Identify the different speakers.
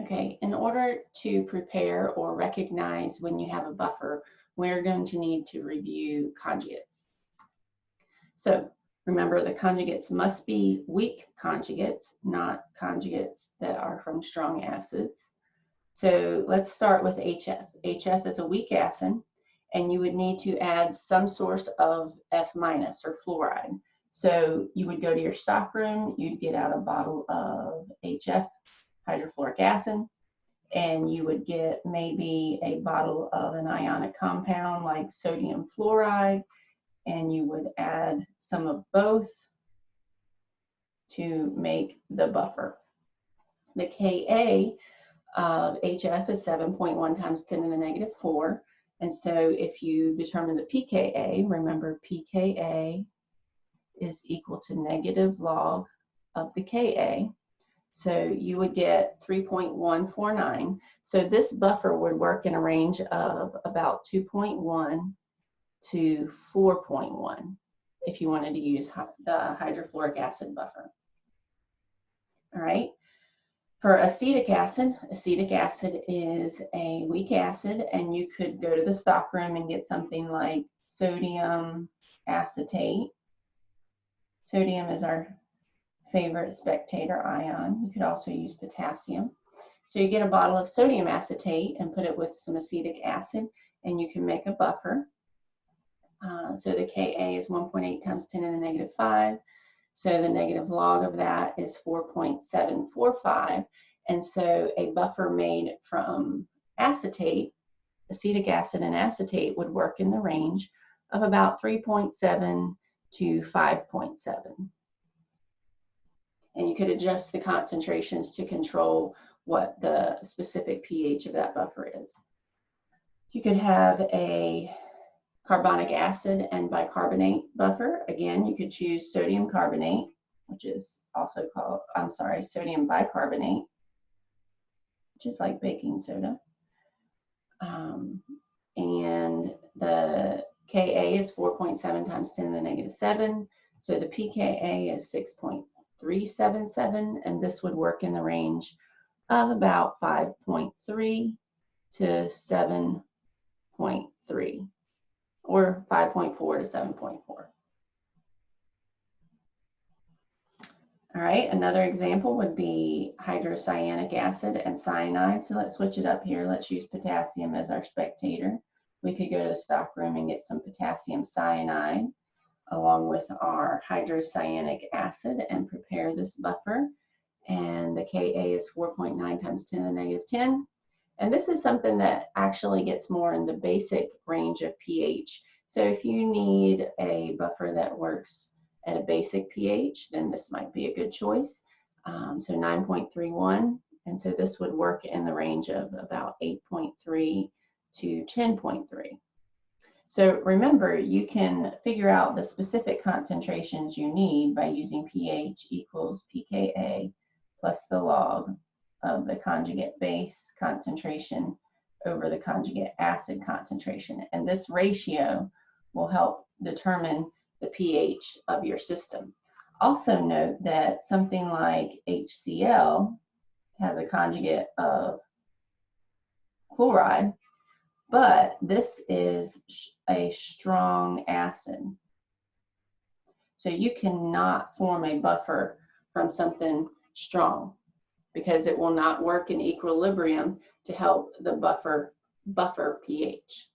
Speaker 1: Okay, in order to prepare or recognize when you have a buffer, we're going to need to review conjugates. So remember, the conjugates must be weak conjugates, not conjugates that are from strong acids. So let's start with HF. HF is a weak acid, and you would need to add some source of F- or fluoride. So you would go to your stockroom, you'd get out a bottle of HF, hydrofluoric acid, and you would get maybe a bottle of an ionic compound like sodium fluoride, and you would add some of both to make the buffer. The Ka of HF is 7.1 times 10 to the negative 4. And so if you determine the pKa, remember pKa is equal to negative log of the Ka. So you would get 3.149. So this buffer would work in a range of about 2.1 to 4.1 if you wanted to use the hydrofluoric acid buffer. All right. For acetic acid is a weak acid, and you could go to the stockroom and get something like sodium acetate. Sodium is our favorite spectator ion. You could also use potassium. So you get a bottle of sodium acetate and put it with some acetic acid, and you can make a buffer. So the Ka is 1.8 times 10 to the negative 5. So the negative log of that is 4.745. And so a buffer made from acetate, acetic acid and acetate would work in the range of about 3.7 to 5.7. And you could adjust the concentrations to control what the specific pH of that buffer is. You could have a carbonic acid and bicarbonate buffer. Again, you could choose sodium carbonate, which is also called, sodium bicarbonate, which is like baking soda. And the Ka is 4.7 times 10 to the negative 7. So the pKa is 6.377, and this would work in the range of about 5.3 to 7.3. Or 5.4 to 7.4. All right, another example would be hydrocyanic acid and cyanide. So let's switch it up here. Let's use potassium as our spectator. We could go to the stockroom and get some potassium cyanide along with our hydrocyanic acid and prepare this buffer. And the Ka is 4.9 times 10 to the negative 10. And this is something that actually gets more in the basic range of pH. So if you need a buffer that works at a basic pH, then this might be a good choice. So 9.31, and so this would work in the range of about 8.3 to 10.3. So remember, you can figure out the specific concentrations you need by using pH equals pKa plus the log of the conjugate base concentration over the conjugate acid concentration. And this ratio will help determine the pH of your system. Also note that something like HCl has a conjugate of chloride, but this is a strong acid. So you cannot form a buffer from something strong, because it will not work in equilibrium to help the buffer pH.